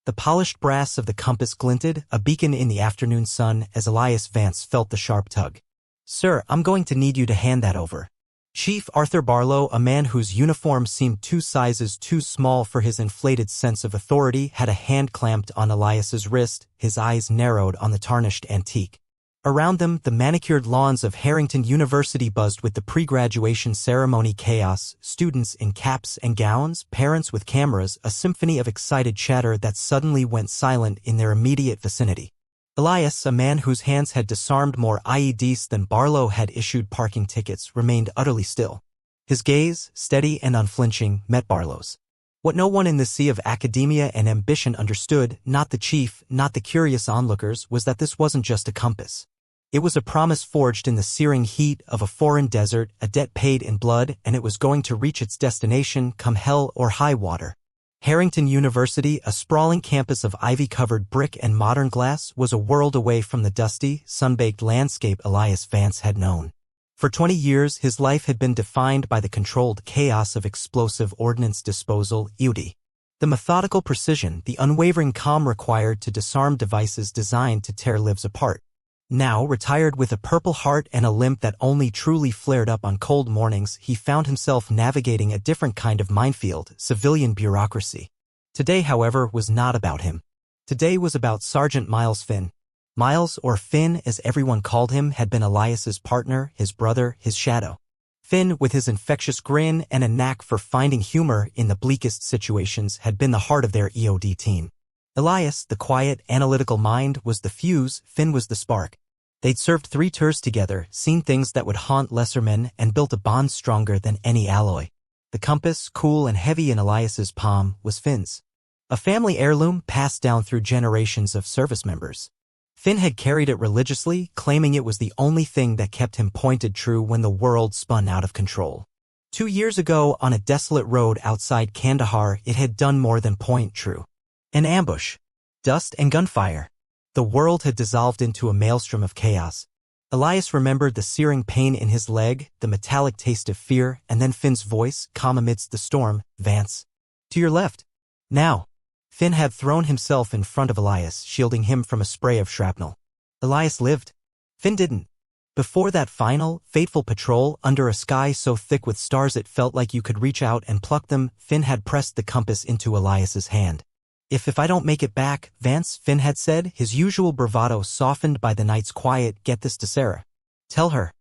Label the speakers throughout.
Speaker 1: The polished brass of the compass glinted, a beacon in the afternoon sun, as Elias Vance felt the sharp tug. "Sir, I'm going to need you to hand that over." Chief Arthur Barlow, a man whose uniform seemed 2 sizes too small for his inflated sense of authority, had a hand clamped on Elias's wrist, his eyes narrowed on the tarnished antique. Around them, the manicured lawns of Harrington University buzzed with the pre-graduation ceremony chaos, students in caps and gowns, parents with cameras, a symphony of excited chatter that suddenly went silent in their immediate vicinity. Elias, a man whose hands had disarmed more IEDs than Barlow had issued parking tickets, remained utterly still. His gaze, steady and unflinching, met Barlow's. What no one in the sea of academia and ambition understood, not the chief, not the curious onlookers, was that this wasn't just a compass. It was a promise forged in the searing heat of a foreign desert, a debt paid in blood, and it was going to reach its destination, come hell or high water. Harrington University, a sprawling campus of ivy-covered brick and modern glass, was a world away from the dusty, sun-baked landscape Elias Vance had known. For 20 years, his life had been defined by the controlled chaos of explosive ordnance disposal, EOD. The methodical precision, the unwavering calm required to disarm devices designed to tear lives apart. Now, retired with a purple heart and a limp that only truly flared up on cold mornings, he found himself navigating a different kind of minefield, civilian bureaucracy. Today, however, was not about him. Today was about Sergeant Miles Finn. Miles, or Finn as everyone called him, had been Elias's partner, his brother, his shadow. Finn, with his infectious grin and a knack for finding humor in the bleakest situations, had been the heart of their EOD team. Elias, the quiet, analytical mind, was the fuse, Finn was the spark. They'd served 3 tours together, seen things that would haunt lesser men, and built a bond stronger than any alloy. The compass, cool and heavy in Elias's palm, was Finn's. A family heirloom passed down through generations of service members. Finn had carried it religiously, claiming it was the only thing that kept him pointed true when the world spun out of control. 2 years ago, on a desolate road outside Kandahar, it had done more than point true. An ambush. Dust and gunfire. The world had dissolved into a maelstrom of chaos. Elias remembered the searing pain in his leg, the metallic taste of fear, and then Finn's voice, calm amidst the storm, "Vance. To your left." Now. Finn had thrown himself in front of Elias, shielding him from a spray of shrapnel. Elias lived. Finn didn't. Before that final, fateful patrol, under a sky so thick with stars it felt like you could reach out and pluck them, Finn had pressed the compass into Elias's hand. If I don't make it back, Vance," Finn had said, his usual bravado softened by the night's quiet, "get this to Sarah. Tell her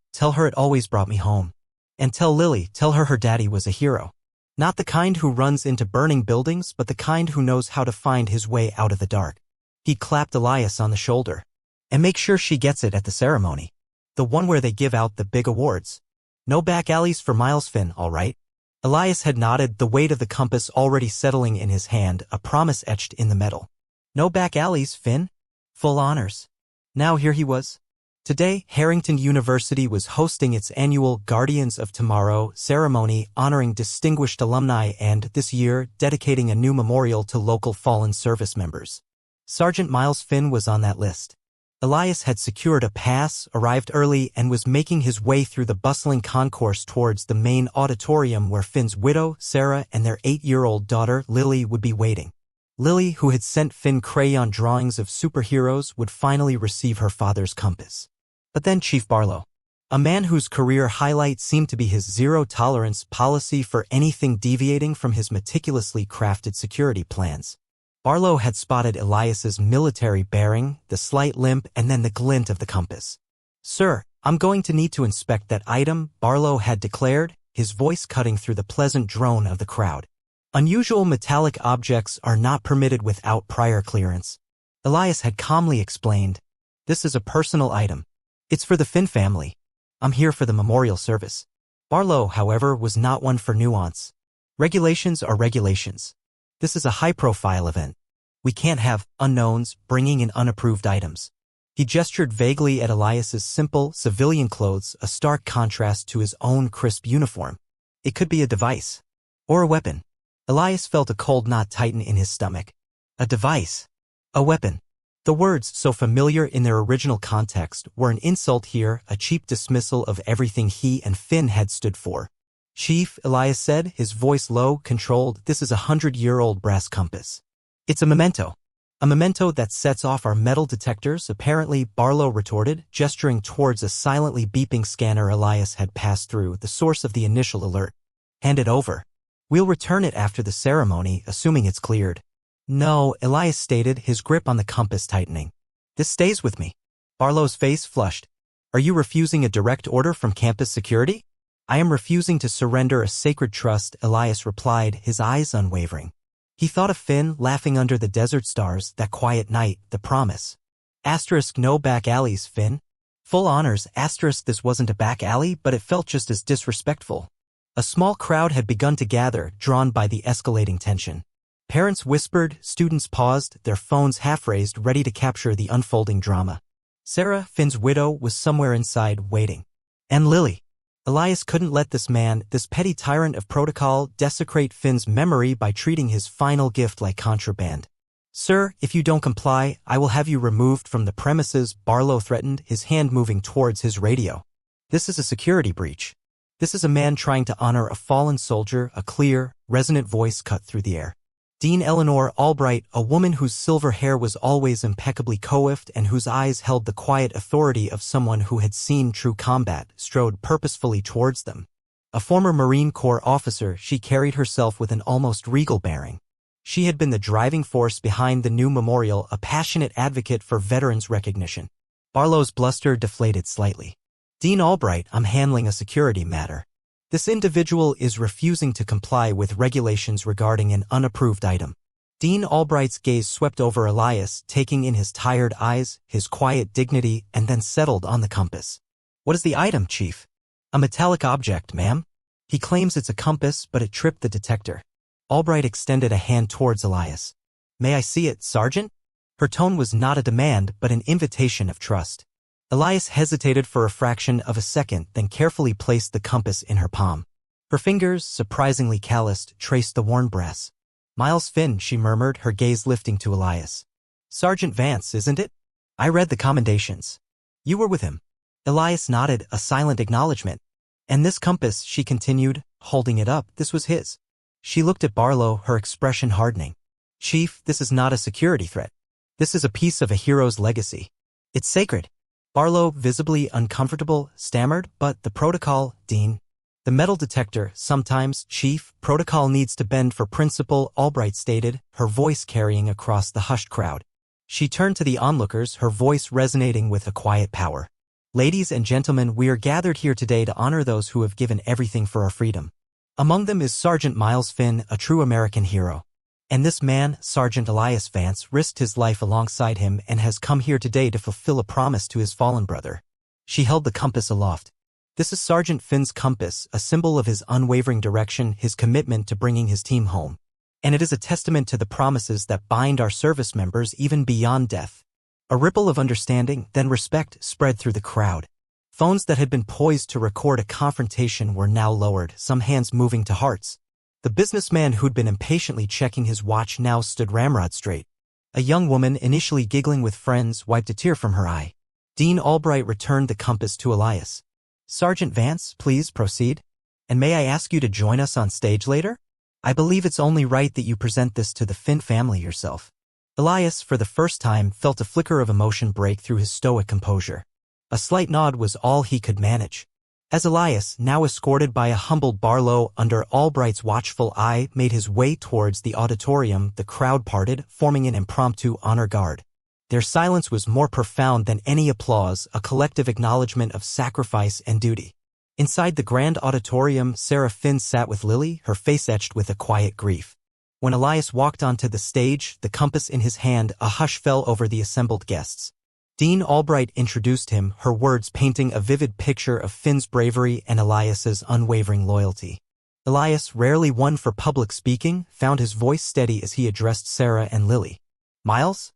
Speaker 1: it always brought me home. And tell Lily, tell her daddy was a hero. Not the kind who runs into burning buildings, but the kind who knows how to find his way out of the dark." He clapped Elias on the shoulder. "And make sure she gets it at the ceremony. The one where they give out the big awards. No back alleys for Miles Finn, all right?" Elias had nodded, the weight of the compass already settling in his hand, a promise etched in the metal. No back alleys, Finn. Full honors. Now here he was. Today, Harrington University was hosting its annual Guardians of Tomorrow ceremony, honoring distinguished alumni and, this year, dedicating a new memorial to local fallen service members. Sergeant Miles Finn was on that list. Elias had secured a pass, arrived early, and was making his way through the bustling concourse towards the main auditorium where Finn's widow, Sarah, and their 8-year-old daughter, Lily, would be waiting. Lily, who had sent Finn crayon drawings of superheroes, would finally receive her father's compass. But then Chief Barlow, a man whose career highlight seemed to be his zero-tolerance policy for anything deviating from his meticulously crafted security plans. Barlow had spotted Elias's military bearing, the slight limp, and then the glint of the compass. "Sir, I'm going to need to inspect that item," Barlow had declared, his voice cutting through the pleasant drone of the crowd. "Unusual metallic objects are not permitted without prior clearance." Elias had calmly explained, "This is a personal item. It's for the Finn family. I'm here for the memorial service." Barlow, however, was not one for nuance. Regulations are regulations. This is a high-profile event. We can't have unknowns bringing in unapproved items. He gestured vaguely at Elias's simple, civilian clothes, a stark contrast to his own crisp uniform. It could be a device. Or a weapon. Elias felt a cold knot tighten in his stomach. A device. A weapon. The words, so familiar in their original context, were an insult here, a cheap dismissal of everything he and Finn had stood for. "Chief," Elias said, his voice low, controlled, "this is a 100-year-old brass compass. It's a memento. A memento that sets off our metal detectors, apparently, Barlow retorted, gesturing towards a silently beeping scanner Elias had passed through, the source of the initial alert. Hand it over. We'll return it after the ceremony, assuming it's cleared. No, Elias stated, his grip on the compass tightening. This stays with me. Barlow's face flushed. Are you refusing a direct order from campus security? I am refusing to surrender a sacred trust, Elias replied, his eyes unwavering. He thought of Finn laughing under the desert stars, that quiet night, the promise. Asterisk no back alleys, Finn. Full honors, asterisk this wasn't a back alley, but it felt just as disrespectful. A small crowd had begun to gather, drawn by the escalating tension. Parents whispered, students paused, their phones half-raised, ready to capture the unfolding drama. Sarah, Finn's widow, was somewhere inside, waiting. And Lily. Elias couldn't let this man, this petty tyrant of protocol, desecrate Finn's memory by treating his final gift like contraband. Sir, if you don't comply, I will have you removed from the premises, Barlow threatened, his hand moving towards his radio. This is a security breach. This is a man trying to honor a fallen soldier, a clear, resonant voice cut through the air. Dean Eleanor Albright, a woman whose silver hair was always impeccably coiffed and whose eyes held the quiet authority of someone who had seen true combat, strode purposefully towards them. A former Marine Corps officer, she carried herself with an almost regal bearing. She had been the driving force behind the new memorial, a passionate advocate for veterans' recognition. Barlow's bluster deflated slightly. Dean Albright, I'm handling a security matter. This individual is refusing to comply with regulations regarding an unapproved item. Dean Albright's gaze swept over Elias, taking in his tired eyes, his quiet dignity, and then settled on the compass. What is the item, Chief? A metallic object, ma'am. He claims it's a compass, but it tripped the detector. Albright extended a hand towards Elias. May I see it, Sergeant? Her tone was not a demand, but an invitation of trust. Elias hesitated for a fraction of a second, then carefully placed the compass in her palm. Her fingers, surprisingly calloused, traced the worn brass. Miles Finn, she murmured, her gaze lifting to Elias. Sergeant Vance, isn't it? I read the commendations. You were with him. Elias nodded, a silent acknowledgement. And this compass, she continued, holding it up, this was his. She looked at Barlow, her expression hardening. Chief, this is not a security threat. This is a piece of a hero's legacy. It's sacred. Barlow, visibly uncomfortable, stammered, but the protocol, Dean. The metal detector, sometimes, Chief, protocol needs to bend for principle, Albright stated, her voice carrying across the hushed crowd. She turned to the onlookers, her voice resonating with a quiet power. Ladies and gentlemen, we are gathered here today to honor those who have given everything for our freedom. Among them is Sergeant Miles Finn, a true American hero. And this man, Sergeant Elias Vance, risked his life alongside him and has come here today to fulfill a promise to his fallen brother. She held the compass aloft. This is Sergeant Finn's compass, a symbol of his unwavering direction, his commitment to bringing his team home. And it is a testament to the promises that bind our service members even beyond death. A ripple of understanding, then respect, spread through the crowd. Phones that had been poised to record a confrontation were now lowered, some hands moving to hearts. The businessman who'd been impatiently checking his watch now stood ramrod straight. A young woman, initially giggling with friends, wiped a tear from her eye. Dean Albright returned the compass to Elias. Sergeant Vance, please proceed. And may I ask you to join us on stage later? I believe it's only right that you present this to the Finn family yourself. Elias, for the first time, felt a flicker of emotion break through his stoic composure. A slight nod was all he could manage. As Elias, now escorted by a humbled Barlow under Albright's watchful eye, made his way towards the auditorium, the crowd parted, forming an impromptu honor guard. Their silence was more profound than any applause, a collective acknowledgement of sacrifice and duty. Inside the grand auditorium, Sarah Finn sat with Lily, her face etched with a quiet grief. When Elias walked onto the stage, the compass in his hand, a hush fell over the assembled guests. Dean Albright introduced him, her words painting a vivid picture of Finn's bravery and Elias's unwavering loyalty. Elias, rarely one for public speaking, found his voice steady as he addressed Sarah and Lily. Miles?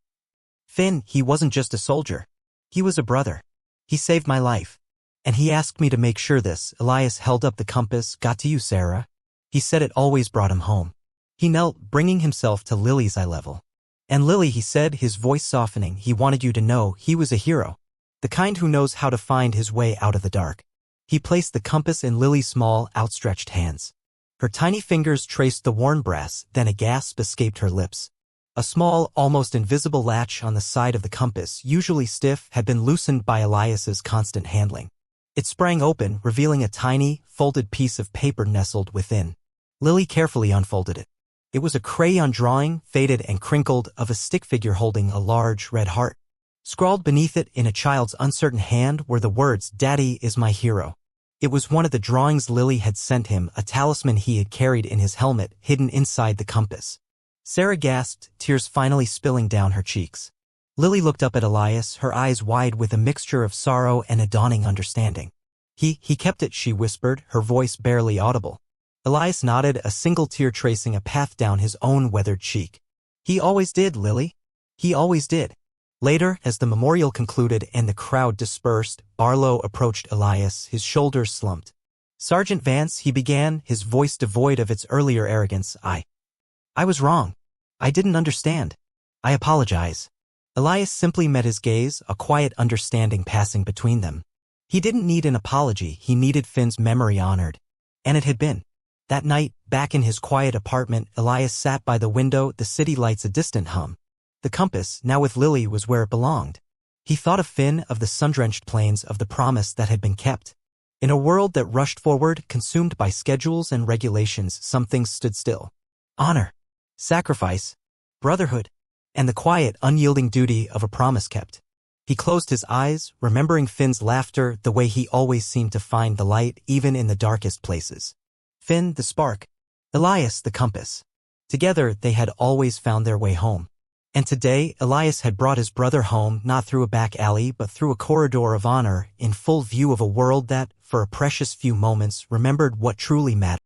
Speaker 1: Finn, he wasn't just a soldier. He was a brother. He saved my life. And he asked me to make sure this. Elias held up the compass, got to you, Sarah. He said it always brought him home. He knelt, bringing himself to Lily's eye level. And Lily, he said, his voice softening, he wanted you to know he was a hero. The kind who knows how to find his way out of the dark. He placed the compass in Lily's small, outstretched hands. Her tiny fingers traced the worn brass, then a gasp escaped her lips. A small, almost invisible latch on the side of the compass, usually stiff, had been loosened by Elias's constant handling. It sprang open, revealing a tiny, folded piece of paper nestled within. Lily carefully unfolded it. It was a crayon drawing, faded and crinkled, of a stick figure holding a large, red heart. Scrawled beneath it in a child's uncertain hand were the words, "Daddy is my hero." It was one of the drawings Lily had sent him, a talisman he had carried in his helmet, hidden inside the compass. Sarah gasped, tears finally spilling down her cheeks. Lily looked up at Elias, her eyes wide with a mixture of sorrow and a dawning understanding. He kept it," she whispered, her voice barely audible. Elias nodded, a single tear tracing a path down his own weathered cheek. "He always did, Lily. He always did." Later, as the memorial concluded and the crowd dispersed, Barlow approached Elias, his shoulders slumped. "Sergeant Vance," he began, his voice devoid of its earlier arrogance, I was wrong. I didn't understand. I apologize." Elias simply met his gaze, a quiet understanding passing between them. He didn't need an apology, he needed Finn's memory honored. And it had been. That night, back in his quiet apartment, Elias sat by the window, the city lights a distant hum. The compass, now with Lily, was where it belonged. He thought of Finn, of the sun-drenched plains, of the promise that had been kept. In a world that rushed forward, consumed by schedules and regulations, some things stood still. Honor. Sacrifice, brotherhood, and the quiet, unyielding duty of a promise kept. He closed his eyes, remembering Finn's laughter, the way he always seemed to find the light, even in the darkest places. Finn, the spark. Elias, the compass. Together, they had always found their way home. And today, Elias had brought his brother home, not through a back alley, but through a corridor of honor, in full view of a world that, for a precious few moments, remembered what truly mattered.